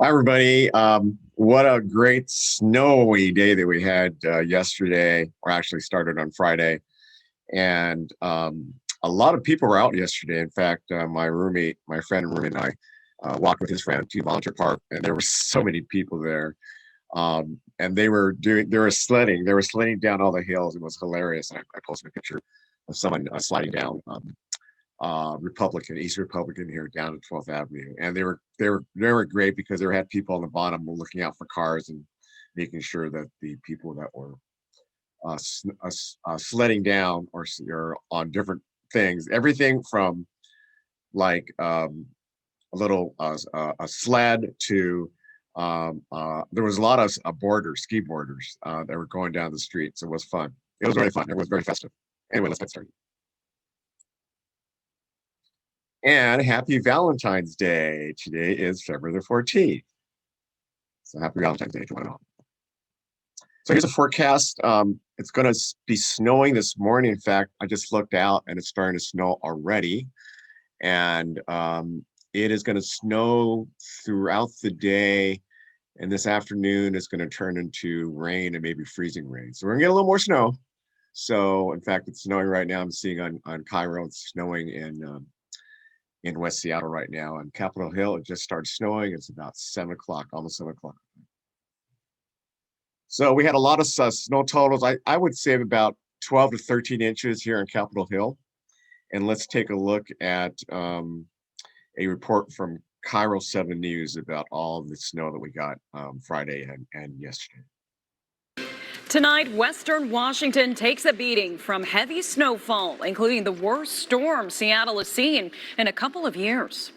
Hi, everybody. What a great snowy day that we had yesterday, or actually started on Friday. And a lot of people were out yesterday. In fact, my friend and roommate and I walked with his friend to Volunteer Park, and there were so many people there. And they were sledding down all the hills. It was hilarious. And I posted a picture of someone sliding down. East Republican here down at 12th Avenue, and they were great because they had people on the bottom looking out for cars and making sure that the people that were sledding down or on different things, everything from like a little a sled to there was a lot of ski boarders that were going down the street, so it was fun. It was very fun. It was very festive. Anyway, let's get started. And happy Valentine's Day. Today is February the 14th. So happy Valentine's Day to one and all. So here's a forecast. It's going to be snowing this morning. In fact, I just looked out and it's starting to snow already. And it is going to snow throughout the day. And this afternoon it's going to turn into rain and maybe freezing rain. So we're going to get a little more snow. So in fact, it's snowing right now. I'm seeing on Cairo, it's snowing in West Seattle right now. On Capitol Hill, it just started snowing. It's about 7 o'clock, almost 7 o'clock. So we had a lot of snow totals. I would say about 12 to 13 inches here on Capitol Hill. And let's take a look at a report from Cairo 7 News about all of the snow that we got Friday and yesterday. Tonight, Western Washington takes a beating from heavy snowfall, including the worst storm Seattle has seen in a couple of years.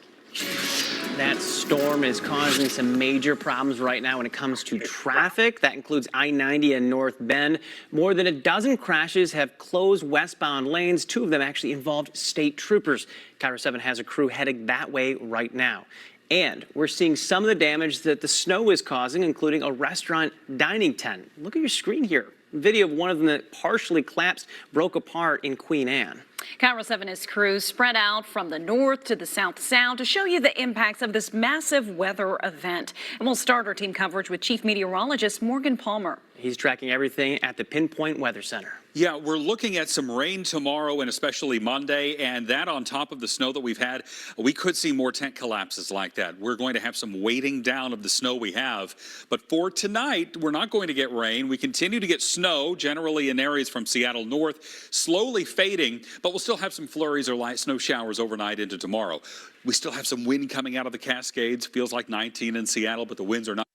That storm is causing some major problems right now when it comes to traffic. That includes I-90 and North Bend. More than a dozen crashes have closed westbound lanes. 2 of them actually involved state troopers. Cairo 7 has a crew heading that way right now. And we're seeing some of the damage that the snow is causing, including a restaurant dining tent. Look at your screen here. Video of one of them that partially collapsed, broke apart in Queen Anne. Cairo 7's crews spread out from the north to the south sound to show you the impacts of this massive weather event. And we'll start our team coverage with Chief Meteorologist Morgan Palmer. He's tracking everything at the Pinpoint Weather Center. Yeah, we're looking at some rain tomorrow and especially Monday, and that on top of the snow that we've had, we could see more tent collapses like that. We're going to have some weighting down of the snow we have. But for tonight, we're not going to get rain. We continue to get snow, generally in areas from Seattle north, slowly fading, but we'll still have some flurries or light snow showers overnight into tomorrow. We still have some wind coming out of the Cascades. Feels like 19 in Seattle, but the winds are not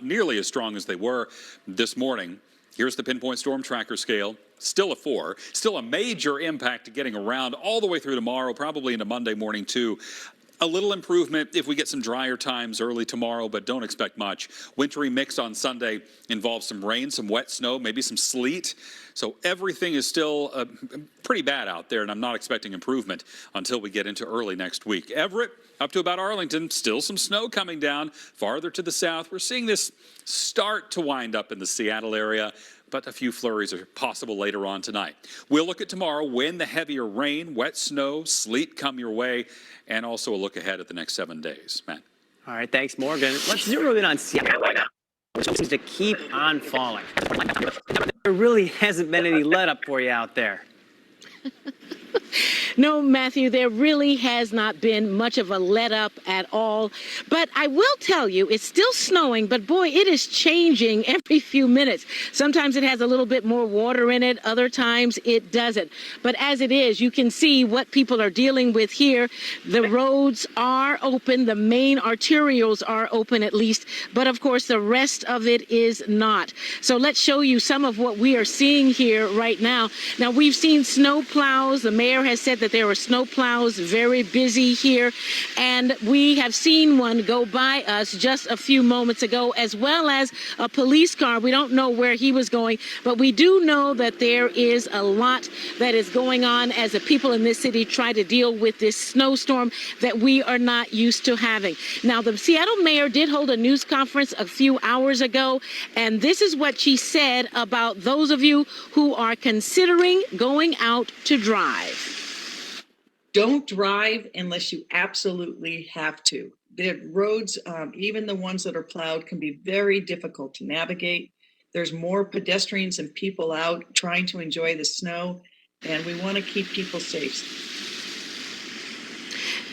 nearly as strong as they were this morning. Here's the Pinpoint Storm Tracker scale. Still a 4. Still a major impact to getting around all the way through tomorrow, probably into Monday morning too. A little improvement if we get some drier times early tomorrow, but don't expect much. Wintry mix on Sunday involves some rain, some wet snow, maybe some sleet. So everything is still pretty bad out there, and I'm not expecting improvement until we get into early next week. Everett, up to about Arlington, still some snow coming down. Farther to the south, we're seeing this start to wind up in the Seattle area, but a few flurries are possible later on tonight. We'll look at tomorrow when the heavier rain, wet snow, sleet come your way, and also a look ahead at the next 7 days. Matt. All right, thanks, Morgan. Let's zero in on Seattle right now, which seems to keep on falling. There really hasn't been any let up for you out there. No, Matthew, there really has not been much of a let up at all. But I will tell you, it's still snowing, but boy, it is changing every few minutes. Sometimes it has a little bit more water in it. Other times it doesn't. But as it is, you can see what people are dealing with here. The roads are open. The main arterials are open at least. But of course, the rest of it is not. So let's show you some of what we are seeing here right now. Now, we've seen snow plows. The mayor has said that there were snow plows very busy here, and we have seen one go by us just a few moments ago, as well as a police car. We don't know where he was going, but we do know that there is a lot that is going on as the people in this city try to deal with this snowstorm that we are not used to having. Now, the Seattle mayor did hold a news conference a few hours ago, and this is what she said about those of you who are considering going out to drive. Don't drive unless you absolutely have to. The roads, even the ones that are plowed, can be very difficult to navigate. There's more pedestrians and people out trying to enjoy the snow, and we want to keep people safe.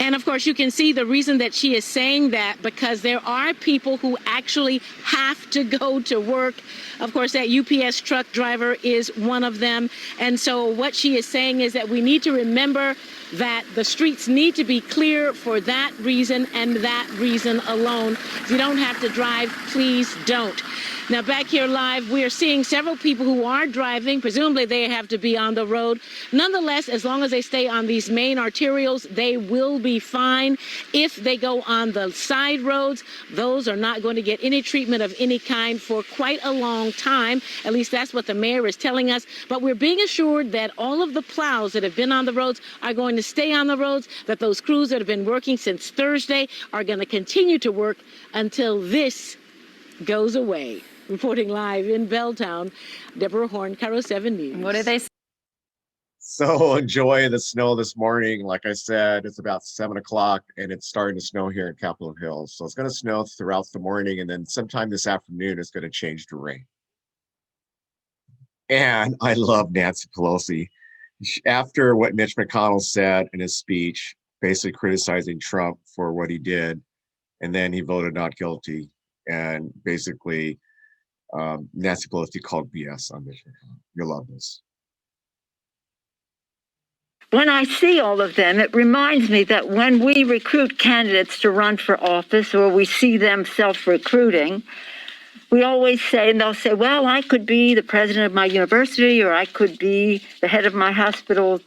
And of course, you can see the reason that she is saying that, because there are people who actually have to go to work. Of course, that UPS truck driver is one of them. And so what she is saying is that we need to remember that the streets need to be clear for that reason and that reason alone. If you don't have to drive, please don't. Now, back here live, we are seeing several people who are driving. Presumably, they have to be on the road. Nonetheless, as long as they stay on these main arterials, they will be fine. If they go on the side roads, those are not going to get any treatment of any kind for quite a long time. At least that's what the mayor is telling us. But we're being assured that all of the plows that have been on the roads are going to stay on the roads, that those crews that have been working since Thursday are going to continue to work until this goes away. Reporting live in Belltown, Deborah Horn, Cairo 7 News. What do they say? So enjoy the snow this morning. Like I said, it's about 7 o'clock and it's starting to snow here in Capitol Hill. So it's going to snow throughout the morning, and then sometime this afternoon it's going to change to rain. And I love Nancy Pelosi. After what Mitch McConnell said in his speech, basically criticizing Trump for what he did, and then he voted not guilty, and basically Nancy Pelosi called BS on Mitch McConnell. You'll love this. When I see all of them, it reminds me that when we recruit candidates to run for office, or we see them self-recruiting, we always say, and they'll say, well, I could be the president of my university, or I could be the head of my hospital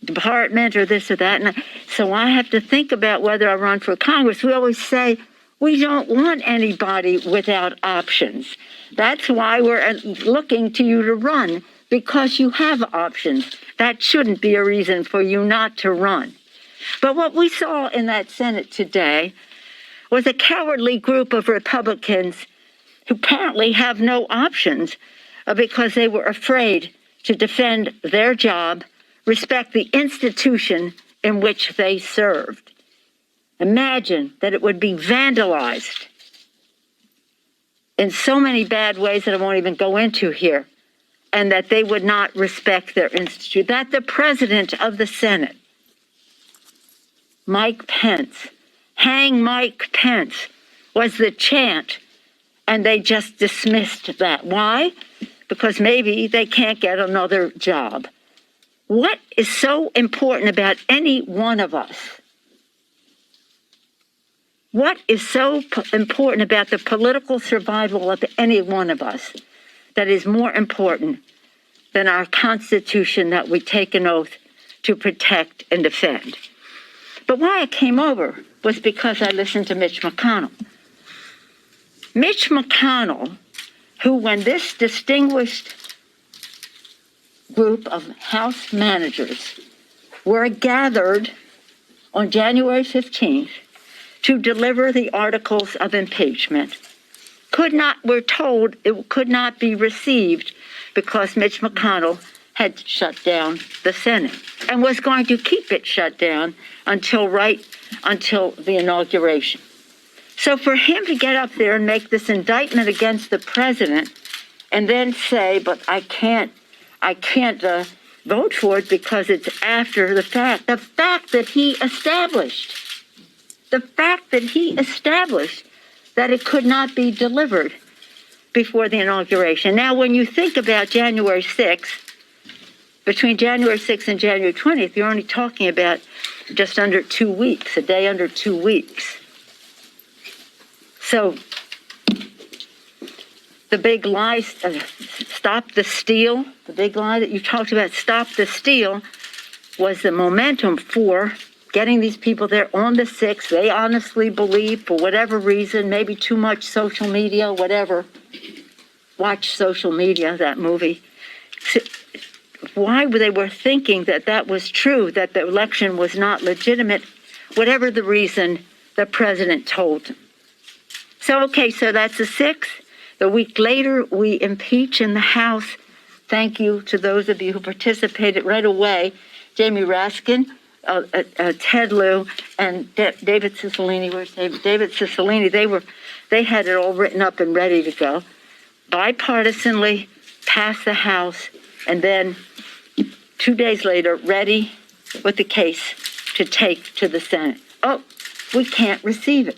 department, or this or that. And so I have to think about whether I run for Congress. We always say, we don't want anybody without options. That's why we're looking to you to run, because you have options. That shouldn't be a reason for you not to run. But what we saw in that Senate today was a cowardly group of Republicans who apparently have no options because they were afraid to defend their job, respect the institution in which they served. Imagine that it would be vandalized in so many bad ways that I won't even go into here, and that they would not respect their institute. That the president of the Senate, Mike Pence, hang Mike Pence, was the chant, and they just dismissed that. Why? Because maybe they can't get another job. What is so important about any one of us? What is so important about the political survival of any one of us that is more important than our Constitution that we take an oath to protect and defend? But why I came over was because I listened to Mitch McConnell. Mitch McConnell, who, when this distinguished group of House managers were gathered on January 15th to deliver the articles of impeachment, we're told it could not be received because Mitch McConnell had shut down the Senate and was going to keep it shut down until the inauguration. So for him to get up there and make this indictment against the president and then say, but I can't vote for it because it's after the fact that he established that it could not be delivered before the inauguration. Now, when you think about January 6th, between January 6th and January 20th, you're only talking about just under 2 weeks, a day under 2 weeks. So the big lie, stop the steal, the big lie that you talked about, stop the steal, was the momentum for getting these people there on the 6th. They honestly believe, for whatever reason, maybe too much social media, whatever. Watch Social Media, that movie. So why they were thinking that that was true, that the election was not legitimate, whatever the reason the president told them. So, okay, so that's the 6th. The week later, we impeach in the House. Thank you to those of you who participated right away. Jamie Raskin Ted Lieu and David Cicilline. Where's David? David Cicilline. They had it all written up and ready to go. Bipartisanly passed the House, and then 2 days later, ready with the case to take to the Senate. Oh, we can't receive it.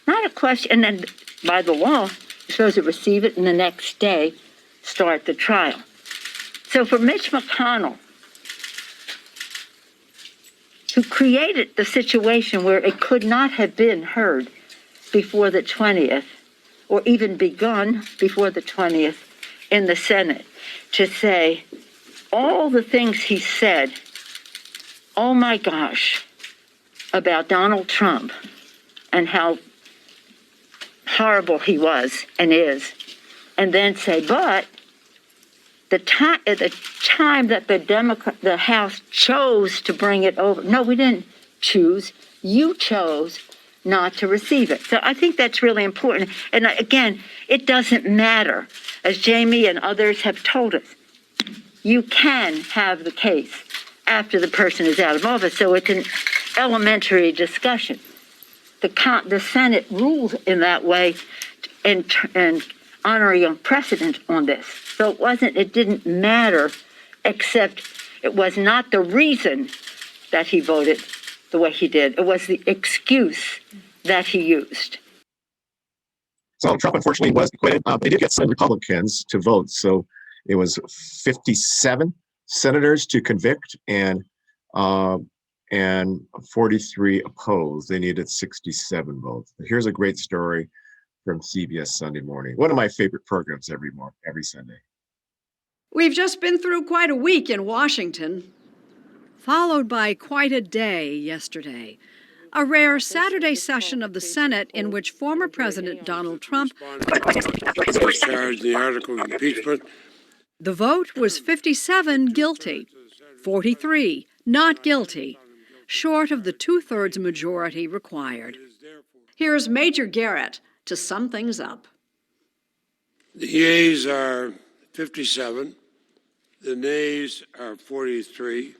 Not a question. And then by the law, you're supposed to receive it and the next day start the trial. So for Mitch McConnell, who created the situation where it could not have been heard before the 20th, or even begun before the 20th in the Senate, to say all the things he said, oh my gosh, about Donald Trump and how horrible he was and is, and then say, but the time that the House chose to bring it over, no, we didn't choose, you chose not to receive it. So I think that's really important. And again, it doesn't matter. As Jamie and others have told us, you can have the case after the person is out of office. So it's an elementary discussion. The Senate rules in that way and honoring a precedent on this. So it didn't matter, except it was not the reason that he voted the way he did. It was the excuse that he used. So Trump, unfortunately, was acquitted. They did get some Republicans to vote. So it was 57 senators to convict and 43 opposed. They needed 67 votes. Here's a great story from CBS Sunday Morning. One of my favorite programs every Sunday. We've just been through quite a week in Washington, followed by quite a day yesterday. A rare Saturday session of the Senate in which former President Donald Trump discharged the article of impeachment. The vote was 57 guilty, 43 not guilty, short of the two-thirds majority required. Here's Major Garrett to sum things up. The yeas are 57. The nays are 43.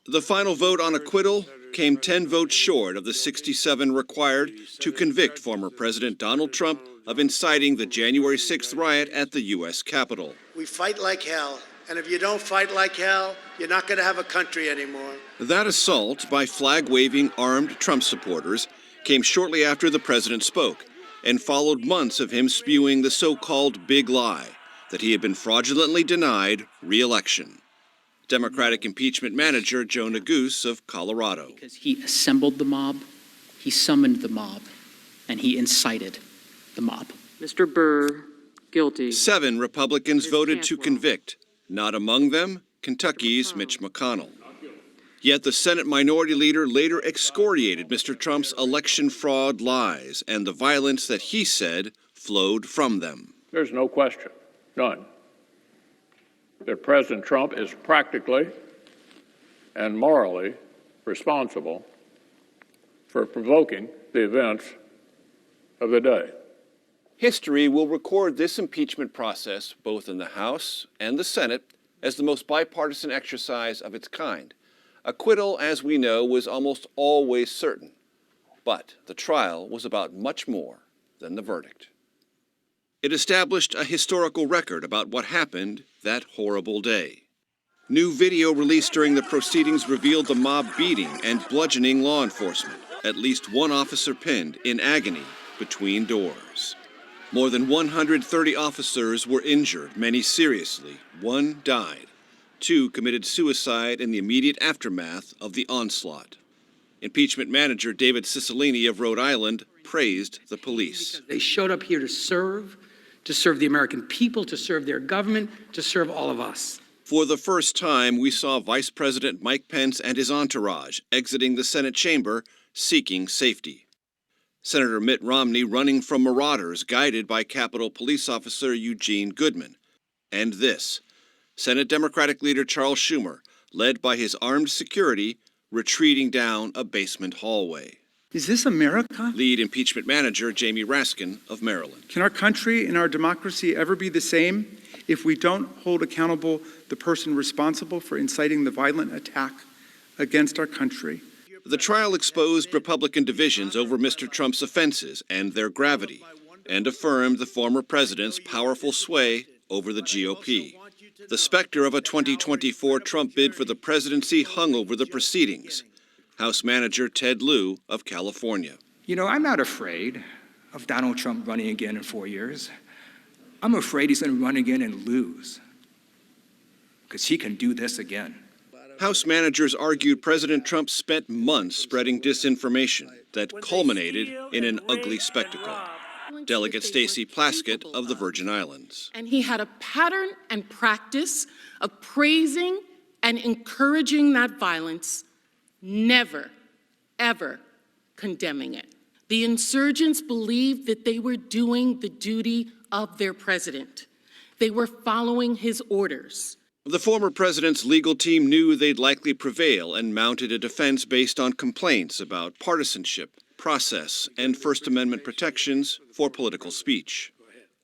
The final vote on acquittal came 10 votes short of the 67 required to convict former President Donald Trump of inciting the January 6th riot at the U.S. Capitol. We fight like hell, and if you don't fight like hell, you're not going to have a country anymore. That assault by flag-waving armed Trump supporters came shortly after the president spoke and followed months of him spewing the so-called big lie that he had been fraudulently denied re-election. Democratic impeachment manager Joe Neguse of Colorado. Because he assembled the mob, he summoned the mob, and he incited the mob. Mr. Burr, guilty. 7 Republicans voted to convict, not among them Kentucky's Mitch McConnell. Yet the Senate Minority Leader later excoriated Mr. Trump's election fraud lies and the violence that he said flowed from them. There's no question, none, that President Trump is practically and morally responsible for provoking the events of the day. History will record this impeachment process, both in the House and the Senate, as the most bipartisan exercise of its kind. Acquittal, as we know, was almost always certain. But the trial was about much more than the verdict. It established a historical record about what happened that horrible day. New video released during the proceedings revealed the mob beating and bludgeoning law enforcement, at least one officer pinned in agony between doors. More than 130 officers were injured, many seriously. 1 died. 2 committed suicide in the immediate aftermath of the onslaught. Impeachment manager David Cicilline of Rhode Island praised the police. They showed up here to serve the American people, to serve their government, to serve all of us. For the first time, we saw Vice President Mike Pence and his entourage exiting the Senate chamber, seeking safety. Senator Mitt Romney running from marauders guided by Capitol Police Officer Eugene Goodman. And this, Senate Democratic leader Charles Schumer, led by his armed security, retreating down a basement hallway. Is this America? Lead impeachment manager Jamie Raskin of Maryland. Can our country and our democracy ever be the same if we don't hold accountable the person responsible for inciting the violent attack against our country. The trial exposed Republican divisions over Mr. Trump's offenses and their gravity, and affirmed the former president's powerful sway over the GOP. The specter of a 2024 Trump bid for the presidency hung over the proceedings. House Manager Ted Lieu of California. You know, I'm not afraid of Donald Trump running again in 4 years. I'm afraid he's going to run again and lose, because he can do this again. House managers argued President Trump spent months spreading disinformation that culminated in an ugly spectacle. Delegate Stacey Plaskett of the Virgin Islands. And he had a pattern and practice of praising and encouraging that violence, never, ever condemning it. The insurgents believed that they were doing the duty of their president. They were following his orders. The former president's legal team knew they'd likely prevail and mounted a defense based on complaints about partisanship, process, and First Amendment protections for political speech.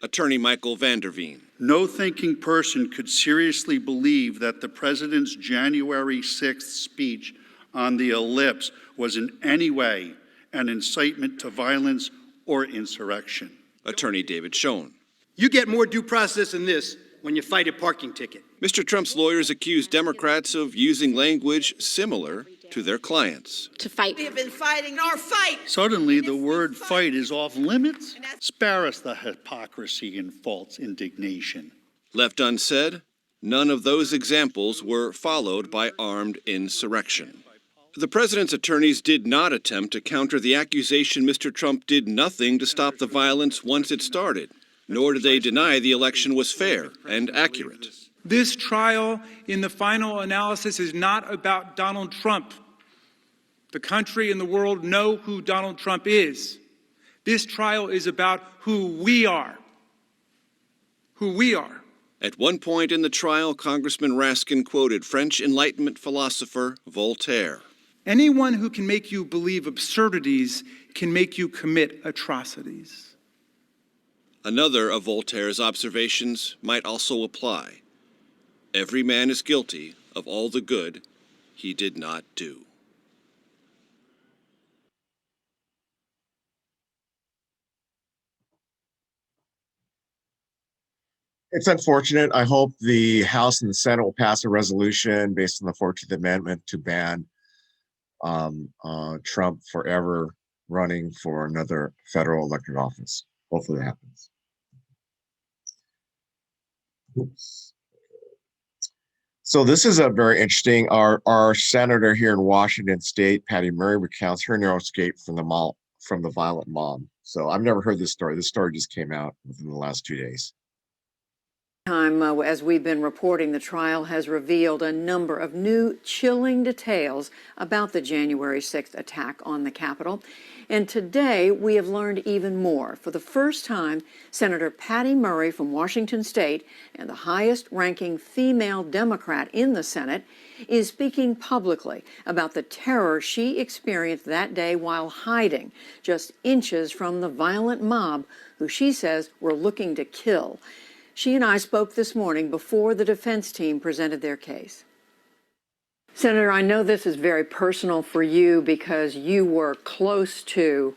Attorney Michael Vanderveen. No thinking person could seriously believe that the president's January 6th speech on the ellipse was in any way an incitement to violence or insurrection. Attorney David Schoen. You get more due process than this when you fight a parking ticket. Mr. Trump's lawyers accused Democrats of using language similar to their clients. To fight. We have been fighting our fight. Suddenly, the word fight is off limits? Spare us the hypocrisy and false indignation. Left unsaid, none of those examples were followed by armed insurrection. The president's attorneys did not attempt to counter the accusation Mr. Trump did nothing to stop the violence once it started, nor did they deny the election was fair and accurate. This trial, in the final analysis, is not about Donald Trump. The country and the world know who Donald Trump is. This trial is about who we are. Who we are. At one point in the trial, Congressman Raskin quoted French Enlightenment philosopher Voltaire. Anyone who can make you believe absurdities can make you commit atrocities. Another of Voltaire's observations might also apply. Every man is guilty of all the good he did not do. It's unfortunate. I hope the House and the Senate will pass a resolution based on the 14th Amendment to ban Trump forever running for another federal elected office. Hopefully that happens. Oops. So this is a very interesting. Our senator here in Washington State, Patty Murray, recounts her narrow escape from the violent mob. So I've never heard this story. This story just came out within the last 2 days. As we've been reporting, the trial has revealed a number of new chilling details about the January 6th attack on the Capitol. And today we have learned even more. For the first time, Senator Patty Murray from Washington State, and the highest-ranking female Democrat in the Senate, is speaking publicly about the terror she experienced that day while hiding just inches from the violent mob who she says were looking to kill. She and I spoke this morning before the defense team presented their case. Senator, I know this is very personal for you because you were close to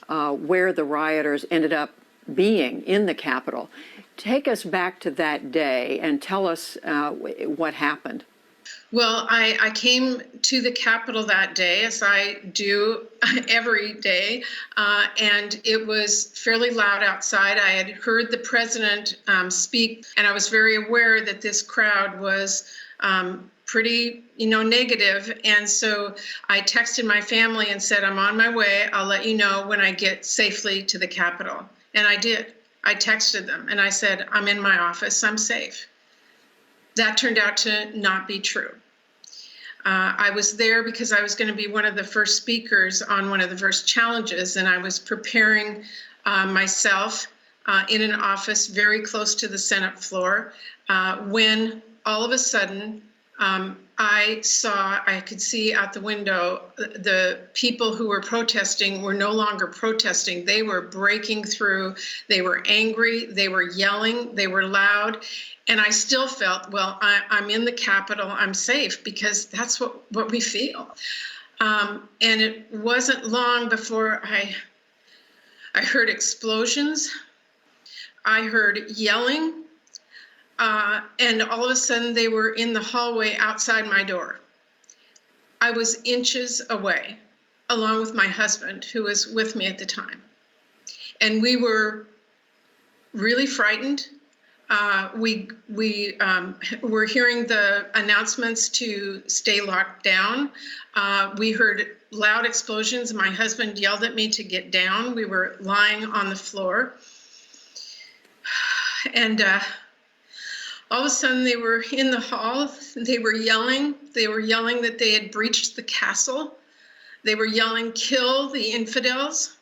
where the rioters ended up being in the Capitol. Take us back to that day and tell us what happened. Well, I came to the Capitol that day, as I do every day, and it was fairly loud outside. I had heard the president speak, and I was very aware that this crowd was pretty, negative. And so I texted my family and said, I'm on my way. I'll let you know when I get safely to the Capitol. And I did. I texted them, and I said, I'm in my office. I'm safe. That turned out to not be true. I was there because I was going to be one of the first speakers on one of the first challenges, and I was preparing myself in an office very close to the Senate floor when all of a sudden I could see out the window the people who were protesting were no longer protesting. They were breaking through. They were angry. They were yelling. They were loud. And I still felt, well, I'm in the Capitol. I'm safe, because that's what we feel. And it wasn't long before I heard explosions. I heard yelling. And all of a sudden they were in the hallway outside my door. I was inches away, along with my husband, who was with me at the time. And we were really frightened. We were hearing the announcements to stay locked down. We heard loud explosions. My husband yelled at me to get down. We were lying on the floor. And all of a sudden they were in the hall. They were yelling. They were yelling that they had breached the castle. They were yelling, "Kill the infidels."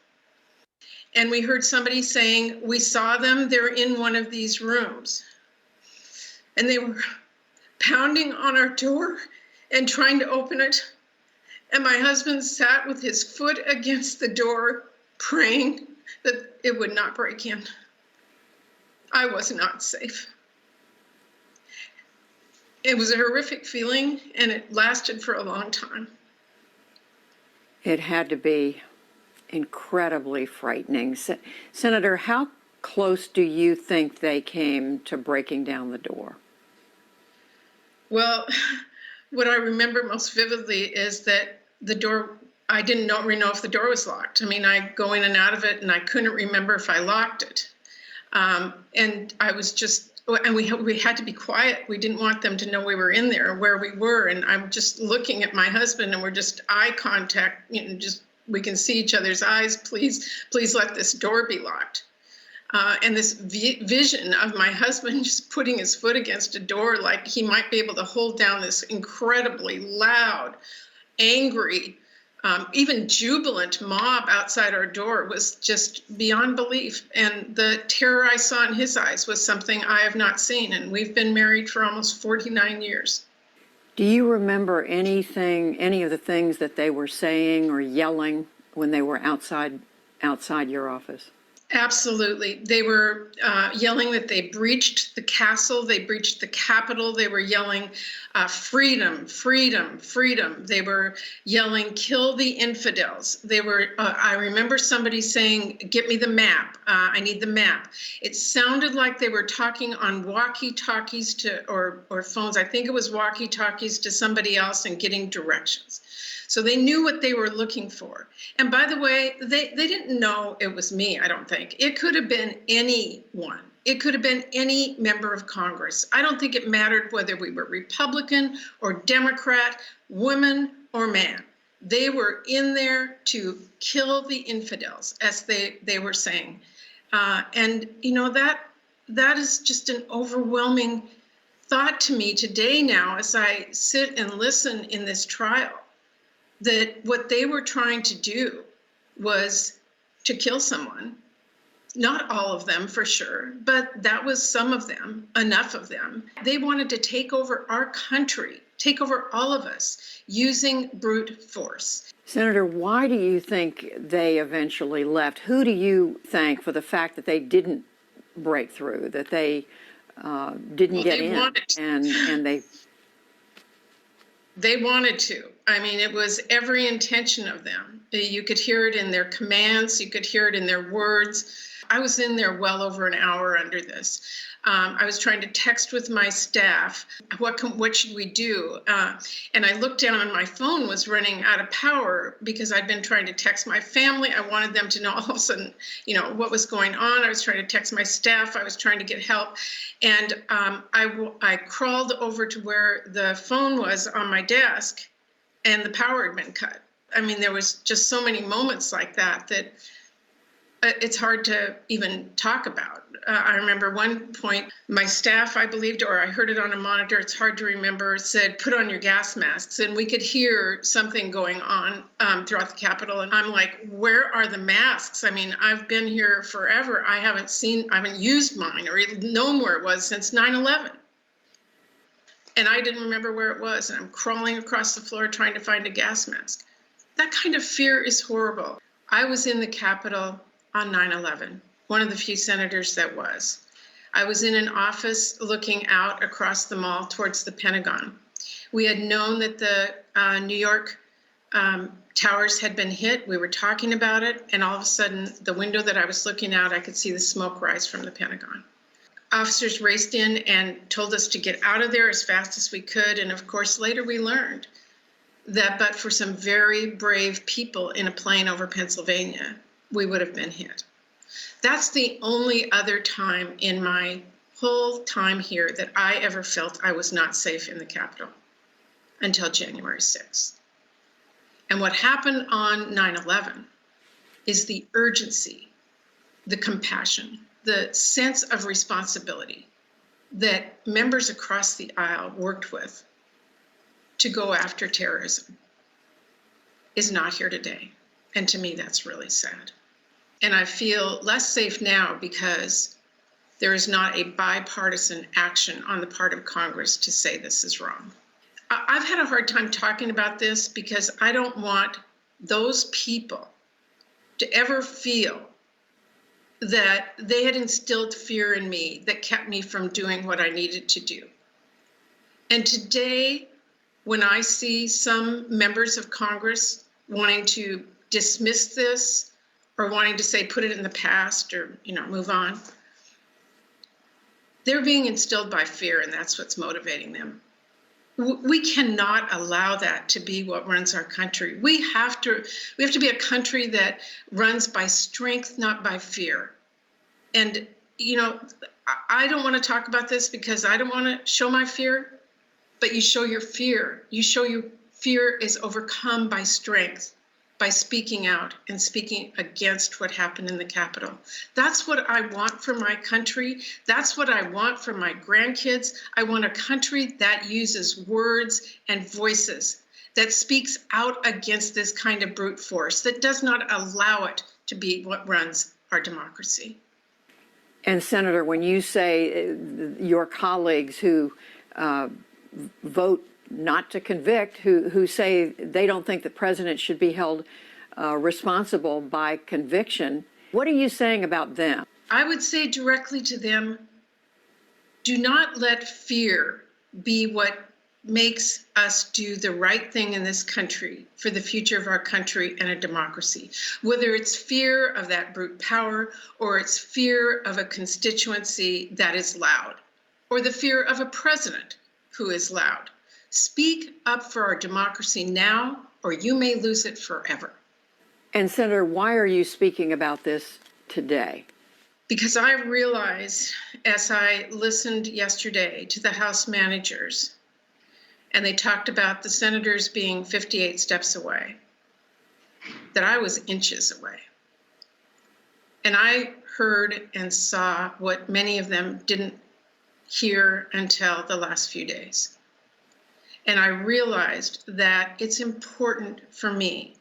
And we heard somebody saying, "We saw them, they're in one of these rooms." And they were pounding on our door and trying to open it. And my husband sat with his foot against the door, praying that it would not break in. I was not safe. It was a horrific feeling, and it lasted for a long time. It had to be incredibly frightening. Senator, how close do you think they came to breaking down the door? Well, what I remember most vividly is that the door, I didn't know if the door was locked. I mean, I go in and out of it, and I couldn't remember if I locked it. And I was just, and we had to be quiet. We didn't want them to know we were in there or where we were. And I'm just looking at my husband, and we're just eye contact, just, we can see each other's eyes. Please let this door be locked. And this vision of my husband just putting his foot against a door like he might be able to hold down this incredibly loud, angry, even jubilant mob outside our door was just beyond belief. And the terror I saw in his eyes was something I have not seen. And we've been married for almost 49 years. Do you remember any of the things that they were saying or yelling when they were outside your office? Absolutely. They were yelling that they breached the castle, they breached the Capitol. They were yelling, freedom, freedom, freedom. They were yelling, kill the infidels. They were, I remember somebody saying, get me the map. I need the map. It sounded like they were talking on walkie-talkies or phones. I think it was walkie-talkies to somebody else and getting directions. So they knew what they were looking for. And by the way, they didn't know it was me, I don't think. It could have been anyone. It could have been any member of Congress. I don't think it mattered whether we were Republican or Democrat, woman or man. They were in there to kill the infidels, as they were saying. And that is just an overwhelming thought to me today now as I sit and listen in this trial. That what they were trying to do was to kill someone. Not all of them, for sure, but that was some of them, enough of them. They wanted to take over our country, take over all of us, using brute force. Senator, why do you think they eventually left? Who do you thank for the fact that they didn't break through, that they didn't get in, and They wanted to. I mean, it was every intention of them. You could hear it in their commands. You could hear it in their words. I was in there well over an hour under this. I was trying to text with my staff. What should we do? And I looked down and my phone was running out of power because I'd been trying to text my family. I wanted them to know all of a sudden, what was going on. I was trying to text my staff. I was trying to get help. And I crawled over to where the phone was on my desk and the power had been cut. I mean, there was just so many moments like that it's hard to even talk about. I remember one point, my staff, I believed, or I heard it on a monitor, it's hard to remember, said, put on your gas masks. And we could hear something going on throughout the Capitol. And I'm like, where are the masks? I mean, I've been here forever. I haven't used mine or even known where it was since 9/11. and I didn't remember where it was, and I'm crawling across the floor trying to find a gas mask. That kind of fear is horrible. I was in the Capitol on 9/11, one of the few senators that was. I was in an office looking out across the mall towards the Pentagon. We had known that the New York towers had been hit. We were talking about it, and all of a sudden, the window that I was looking out, I could see the smoke rise from the Pentagon. Officers raced in and told us to get out of there as fast as we could. And of course, later we learned that but for some very brave people in a plane over Pennsylvania, we would have been hit. That's the only other time in my whole time here that I ever felt I was not safe in the Capitol until January 6th. And what happened on 9/11 is the urgency, the compassion, the sense of responsibility that members across the aisle worked with to go after terrorism is not here today. And to me, that's really sad. And I feel less safe now because there is not a bipartisan action on the part of Congress to say this is wrong. I've had a hard time talking about this because I don't want those people to ever feel that they had instilled fear in me that kept me from doing what I needed to do. And today, when I see some members of Congress wanting to dismiss this or wanting to say put it in the past or move on, they're being instilled by fear, and that's what's motivating them. We cannot allow that to be what runs our country. We have to be a country that runs by strength, not by fear. And, I don't want to talk about this because I don't want to show my fear, but you show your fear. You show your fear is overcome by strength, by speaking out and speaking against what happened in the Capitol. That's what I want for my country. That's what I want for my grandkids. I want a country that uses words and voices, that speaks out against this kind of brute force, that does not allow it to be what runs our democracy. And Senator, when you say your colleagues who vote not to convict, who say they don't think the president should be held responsible by conviction, what are you saying about them? I would say directly to them, do not let fear be what makes us do the right thing in this country for the future of our country and a democracy. Whether it's fear of that brute power or it's fear of a constituency that is loud or the fear of a president who is loud. Speak up for our democracy now, or you may lose it forever. And Senator, why are you speaking about this today? Because I realized as I listened yesterday to the House managers, and they talked about the senators being 58 steps away, that I was inches away. And I heard and saw what many of them didn't hear until the last few days. And I realized that it's important for me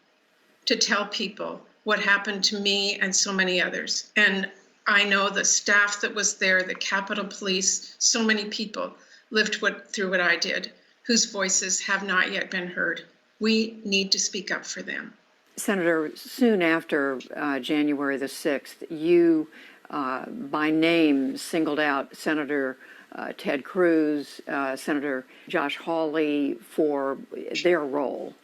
to tell people what happened to me and so many others. And I know the staff that was there, the Capitol Police, so many people lived through what I did, whose voices have not yet been heard. We need to speak up for them. Senator, soon after January the 6th, you, by name, singled out Senator Ted Cruz, Senator Josh Hawley for their role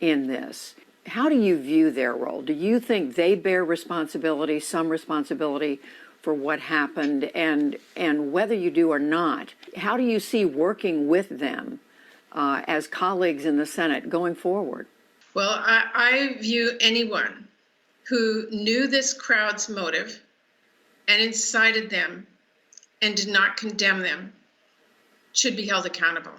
in this. How do you view their role? Do you think they bear responsibility, some responsibility for what happened? And whether you do or not, how do you see working with them as colleagues in the Senate going forward? Well, I view anyone who knew this crowd's motive and incited them and did not condemn them should be held accountable.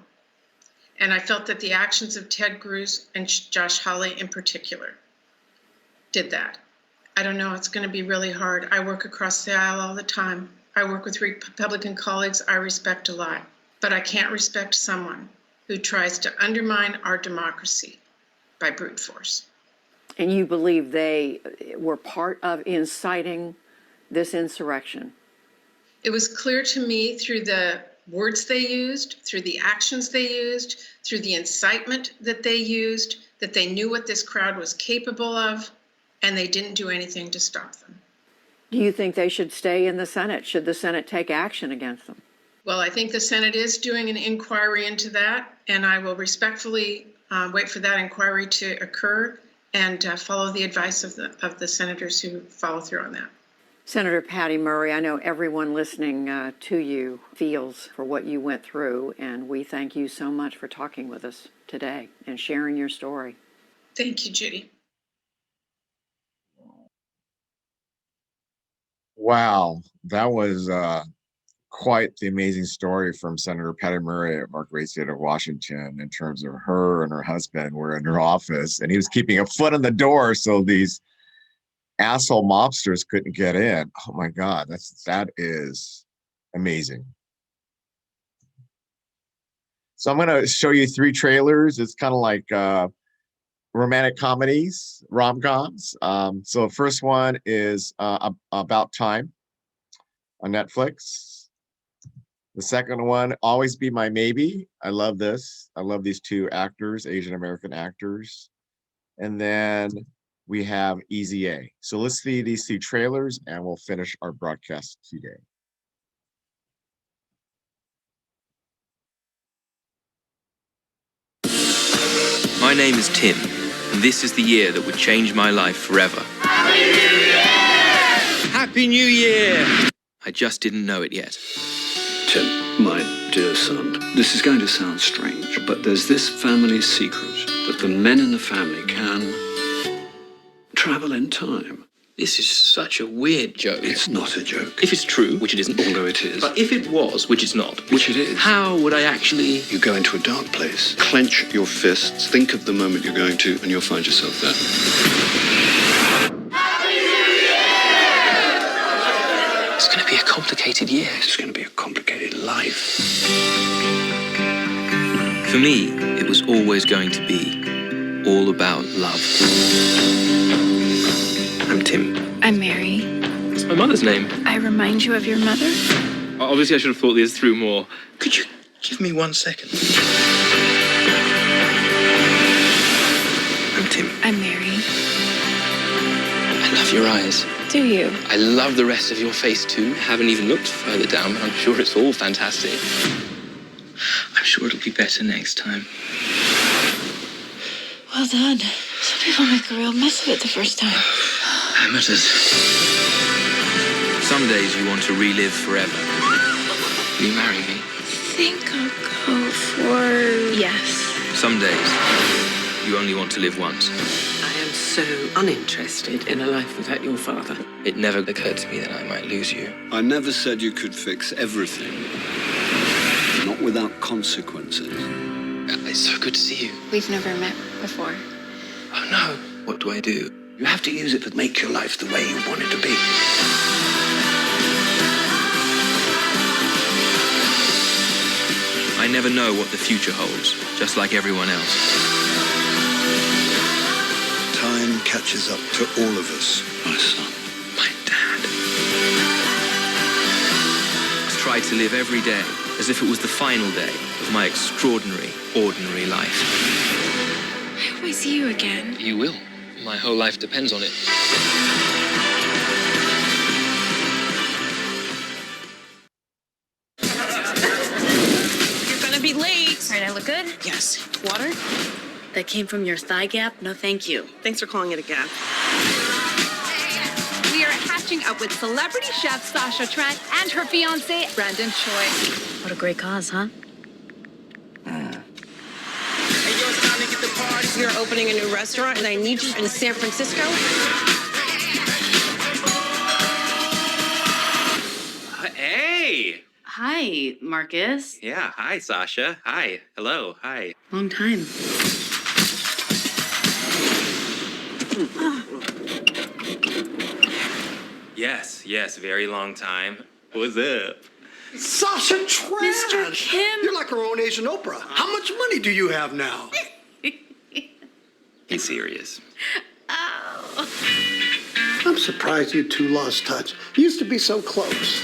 And I felt that the actions of Ted Cruz and Josh Hawley in particular did that. I don't know, it's going to be really hard. I work across the aisle all the time. I work with Republican colleagues I respect a lot, but I can't respect someone who tries to undermine our democracy by brute force. And you believe they were part of inciting this insurrection? It was clear to me through the words they used, through the actions they used, through the incitement that they used, that they knew what this crowd was capable of, and they didn't do anything to stop them. Do you think they should stay in the Senate? Should the Senate take action against them? Well, I think the Senate is doing an inquiry into that, and I will respectfully wait for that inquiry to occur and follow the advice of the senators who follow through on that. Senator Patty Murray, I know everyone listening to you feels for what you went through, and we thank you so much for talking with us today and sharing your story. Thank you, Judy. Wow, that was quite the amazing story from Senator Patty Murray of our great state of Washington in terms of her and her husband were in her office, and he was keeping a foot on the door so these asshole mobsters couldn't get in. Oh my God, that is amazing. So I'm going to show you 3 trailers. It's kind of like romantic comedies, rom-coms. So the first one is About Time on Netflix. The second one, Always Be My Maybe. I love this. I love these 2 actors, Asian American actors. And then we have Easy A. So let's see these 2 trailers and we'll finish our broadcast today. My name is Tim, and this is the year that would change my life forever. Happy New Year! Happy New Year! I just didn't know it yet. Tim, my dear son, this is going to sound strange, but there's this family secret that the men in the family can travel in time. This is such a weird joke. It's not a joke. If it's true, which it isn't. Although it is. But if it was, which it's not. Which it is. How would I actually... You go into a dark place, clench your fists, think of the moment you're going to, and you'll find yourself there. It's going to be a complicated year. It's going to be a complicated life. For me, it was always going to be all about love. I'm Tim. I'm Mary. It's my mother's name. I remind you of your mother? Obviously, I should have thought this through more. Could you give me 1 second? I'm Tim. I'm Mary. I love your eyes. Do you? I love the rest of your face too. Haven't even looked further down, but I'm sure it's all fantastic. I'm sure it'll be better next time. Well done. Some people make a real mess of it the first time. Amateurs. Some days you want to relive forever. Will you marry me? I think I'll go for yes. Some days you only want to live once. I am so uninterested in a life without your father. It never occurred to me that I might lose you. I never said you could fix everything. Not without consequences. It's so good to see you. We've never met before. Oh no. What do I do? You have to use it to make your life the way you want it to be. I never know what the future holds, just like everyone else. Time catches up to all of us, my son. My dad. I try to live every day as if it was the final day of my extraordinary, ordinary life. I hope I see you again. You will. My whole life depends on it. You're gonna be late. All right, I look good? Yes. Water? That came from your thigh gap? No, thank you. Thanks for calling it a gap. We are catching up with celebrity chef Sasha Trent and her fiancé, Brandon Choi. What a great cause, huh? We are opening a new restaurant, and I need you in San Francisco. Hey! Hi, Marcus. Yeah, hi, Sasha. Hi. Hello. Hi. Long time. Yes, very long time. What's up? Sasha Trent! Mr. Kim! You're like our own Asian Oprah. How much money do you have now? Be serious. Oh. I'm surprised you two lost touch. You used to be so close.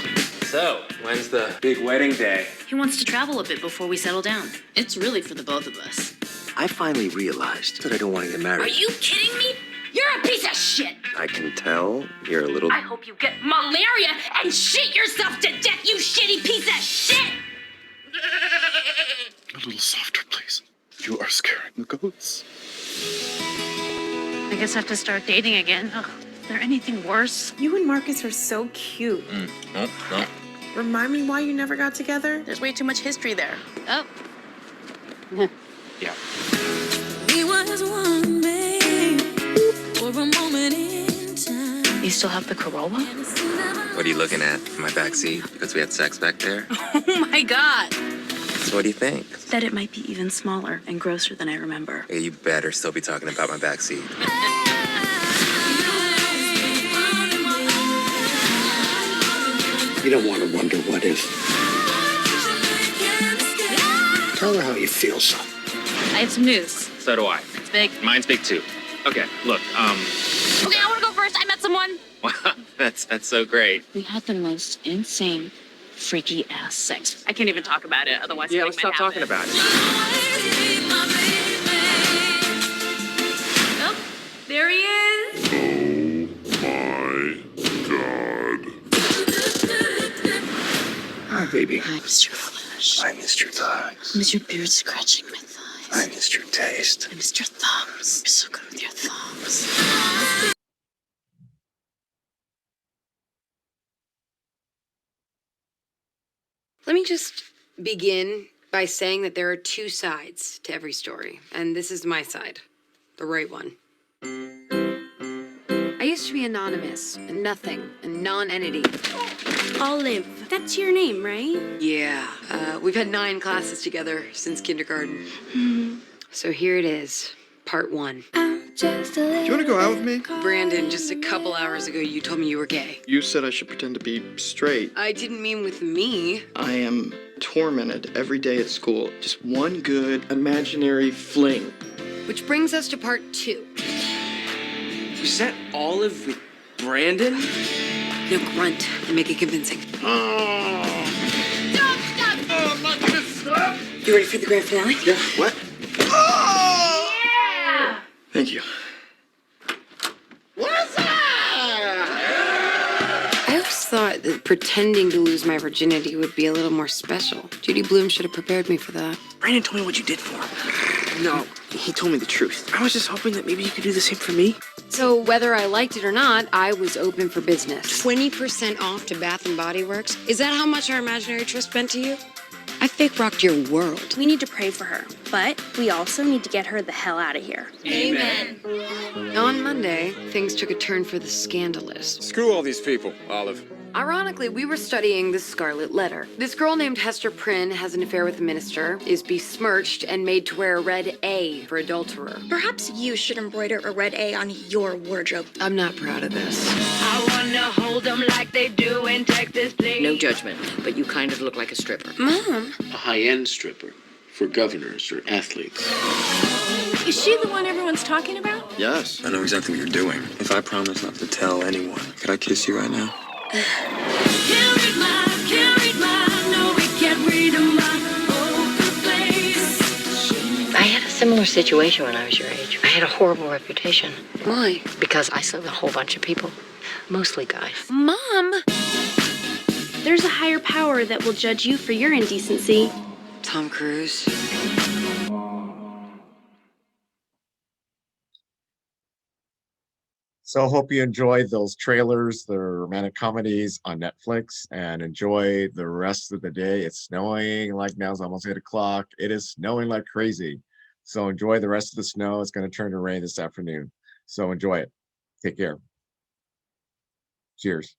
So, when's the big wedding day? He wants to travel a bit before we settle down. It's really for the both of us. I finally realized that I don't want to get married. Are you kidding me? You're a piece of shit! I can tell you're a little... I hope you get malaria and shit yourself to death, you shitty piece of shit! A little softer, please. You are scaring the goats. I guess I have to start dating again. Ugh, is there anything worse? You and Marcus are so cute. No. Remind me why you never got together? There's way too much history there. Oh. Yeah. We was one made for a moment in time. You still have the Corolla? What are you looking at in my backseat? Because we had sex back there? Oh my God! So what do you think? That it might be even smaller and grosser than I remember. Yeah, you better still be talking about my backseat. You don't want to wonder what if. Tell her how you feel, son. I have some news. So do I. It's big. Mine's big too. Okay, look, Okay, I want to go first. I met someone. wow, that's so great. We had the most insane, freaky ass sex. I can't even talk about it, otherwise Yeah, I let's might stop talking about it. Oh, there he is. Hi, baby. I missed your flesh. I missed your thighs. I missed your beard scratching my thighs. I missed your taste. I missed your thumbs. You're so good with your thumbs. Let me just begin by saying that there are two sides to every story, and this is my side, the right one. I used to be anonymous, and nothing, a non-entity. Olive. That's your name, right? Yeah, we've had 9 classes together since kindergarten. So here it is, part 1. Do you want to go out with me? Brandon, just a couple hours ago, you told me you were gay. You said I should pretend to be straight. I didn't mean with me. I am tormented every day at school. Just one good imaginary fling. Which brings us to part 2. Was that Olive with Brandon? No, grunt and make it convincing. You ready for the grand finale? Yeah, what? Thank you. I always thought that pretending to lose my virginity would be a little more special. Judy Blume should have prepared me for that. Brandon told me what you did for him. No, he told me the truth. I was just hoping that maybe you could do the same for me. So whether I liked it or not, I was open for business. 20% off to Bath & Body Works. Is that how much our imaginary trust meant to you? I fake rocked your world. We need to pray for her, but we also need to get her the hell out of here. Amen. On Monday, things took a turn for the scandalous. Screw all these people, Olive. Ironically, we were studying the Scarlet Letter. This girl named Hester Prynne has an affair with the minister, is besmirched, and made to wear a red A for adulterer. Perhaps you should embroider a red A on your wardrobe. I'm not proud of this. I wanna hold them like they do in Texas, please. No judgment, but you kind of look like a stripper. Mom? A high-end stripper for governors or athletes. Is she the one everyone's talking about? Yes. I know exactly what you're doing. If I promise not to tell anyone, could I kiss you right now? I had a similar situation when I was your age. I had a horrible reputation. Why? Because I slept with a whole bunch of people, mostly guys. Mom! There's a higher power that will judge you for your indecency. Tom Cruise. So hope you enjoyed those trailers, the romantic comedies on Netflix, and enjoy the rest of the day. It's snowing, like now it's almost 8 o'clock. It is snowing like crazy. So enjoy the rest of the snow. It's going to turn to rain this afternoon. So enjoy it. Take care. Cheers.